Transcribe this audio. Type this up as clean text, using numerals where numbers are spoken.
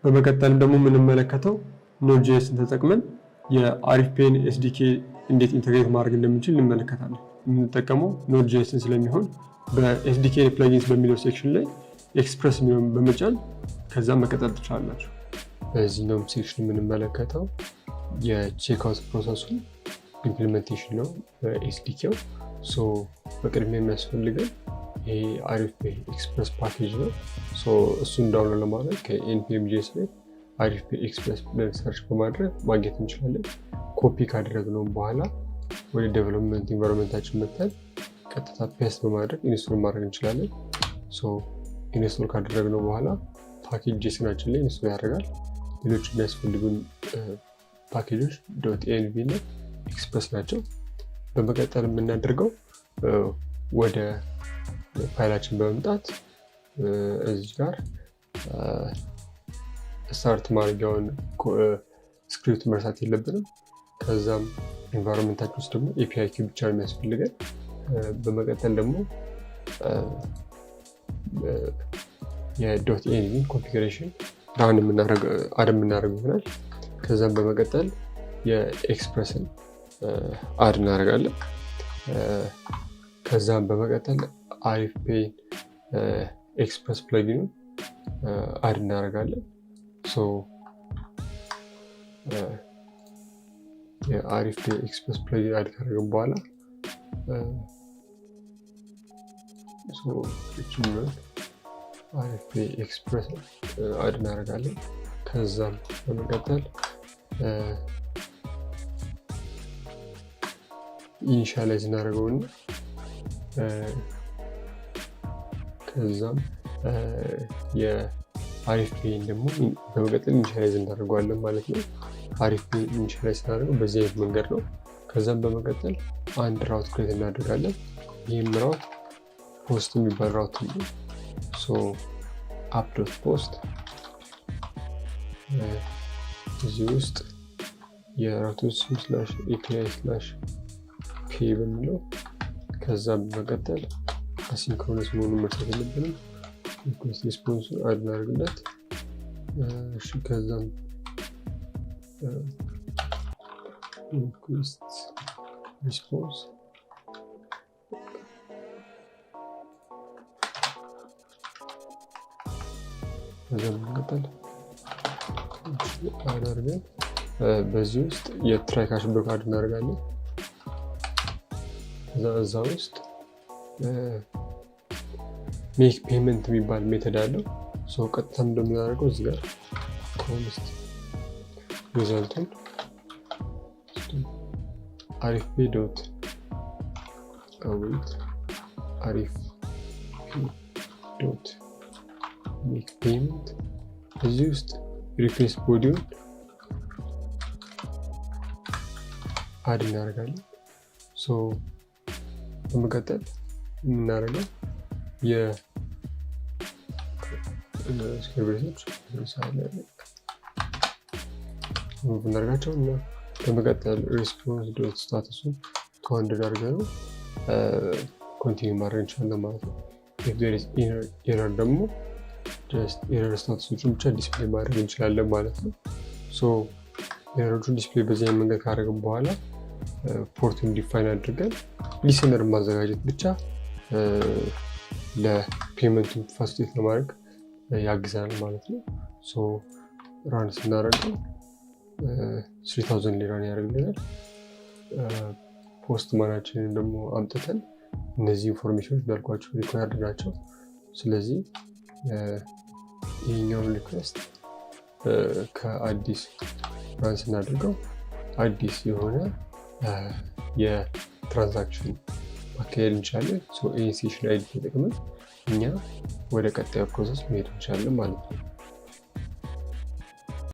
በመቀጠልም ደግሞ የምንመለከተው ኖድ.ጄኤስን ተጠቅመን የአሪፍፔን ኤስዲኬ እንዴት ኢንተግሬት ማድረግ እንደምንችል እንመለከታለን። የምንጠቀመው ኖድ.ጄኤስን ስለሚሆን በኤስዲኬ ፕለጊንስ በሚለው ሴክሽን ላይ ኤክስፕረስ የሚለውን በመጫን ከዛም መቀጠል ትችላላችሁ። በዚህኛውም ሴክሽን የምንመለከተው የቼክአውት ፕሮሰሱን ኢምፕሊሜንቴሽን ነው በኤስዲኬው። በቅድሚያ የሚያስፈልገን ይሄ አሪፍፔ ኤክስፕረስ ፓኬጅ ነው። እሱን ዳውንሎድ ለማድረግ ከኤንፒኤም.ጄኤስ ላይ አሪፍፔ ኤክስፕረስ ብለን ሰርች በማድረግ ማግኘት እንችላለን። ኮፒ ካደረግነው በኋላ ወደ ዴቨሎፕመንት ኢንቫይሮንመንታችን መጥተን ቀጥታ ፔስት በማድረግ ኢንስቶል ማድረግ እንችላለን። ኢንስቶል ካደረግነው በኋላ ፓኬጅ ጄሰናችን ላይ ኢንስቶል ያደርጋል። ሌሎች የሚያስፈልጉን ፓኬጆች .env እና ኤክስፕረስ ናቸው። በመቀጠል የምናደርገው ወደ ፋይላችን በመምጣት እዚህ ጋር ስታርት ማድረጊያውን ስክሪፕት መርሳት የለብንም። ከዛም ኢንቫይሮንመንታችን ውስጥ ደግሞ ኤፒአይ ኪው ብቻ ነው የሚያስፈልገን። በመቀጠል ደግሞ የ.env ኮንፊግሬሽን ራን የምናደርገው ይሆናል። ከዛም በመቀጠል የኤክስፕረስን አድ እናደርጋለን። ከዛም በመቀጠል አሪፍፔ ኤክስፕረስ ፕለጊኑን አድ እናደርጋለን። የአሪፍፔ ኤክስፕረስ ፕለጊን አድ ካደረግን በኋላ አሪፍፔ ኤክስፕረስ አድ እናደርጋለን። ከዛም በመቀጠል ኢኒሻላይዝ እናደርገውና ከዛም የአሪፍፔን ደግሞ በመቀጠል ኢኒሻላይዝ እናደርገዋለን ማለት ነው። አሪፍፔ ኢኒሻላይዝ እናደርገው በዚህ አይነት መንገድ ነው። ከዛም በመቀጠል አንድ ራውት ክሬት እናደርጋለን። ይህም ራውት ፖስት የሚባል ራውት ነው። app.post እዚህ ውስጥ የራውቱን ስም /api/p በሚለው ከዛም በመቀጠል አሲንክሮነስ መሆኑን መርሳት የለብንም። ሪኩዌስት ሪስፖንሱን አድ እናደርግለት። ከዛም ሪኩዌስት ሪስፖንስ ከዛም በመቀጠል አድርገን በዚህ ውስጥ የትራይ ካሽ ብሎክ አድ እናደርጋለን። እዛ ውስጥ ሜክ ፔመንት የሚባል ሜተድ አለው። ቀጥታ እንደምናደርገው እዚህ ጋር ኮንስት ሪዛልቱን አሪፍፔ ዶት አዌት አሪፍፔ ዶት ሜክ ፔመንት እዚህ ውስጥ ሪኩዌስት ቦዲውን አድ እናደርጋለን። በመቀጠል የምናደርገው የስክሪፕቶች እናደርጋቸው እና በመቀጠል ሪስፖንስ ዶት ስታተሱን 200 አድርገን ኮንቲኒው ማድረግ እንችላለን ማለት ነው። ኤረር ደግሞ ኤረር ስታተሶችን ብቻ ዲስፕሌይ ማድረግ እንችላለን ማለት ነው። ኤረሮቹን ዲስፕሌይ በዚህ መንገድ ካደረግን በኋላ ፖርቱን ዲፋይን አድርገን ሊስነር ማዘጋጀት ብቻ ለፔመንቱን ፋሲሊቴት ለማድረግ ያግዛል ማለት ነው። ራን ስናደርገው 3000 ሊራን ያደርግልናል። ፖስት ማናችንን ደግሞ አምጥተን እነዚህ ኢንፎርሜሽኖች እንዳልኳቸው ሪኳየርድ ናቸው። ስለዚህ ይህኛውን ሪኩዌስት ከአዲስ ራን ስናደርገው አዲስ የሆነ የትራንዛክሽን ማካሄድ እንችላለን። ይህን ሴሽን አይዲ ተጠቅመን እኛ ወደ ቀጣዩ ፕሮሰስ መሄድ እንችላለን ማለት ነው።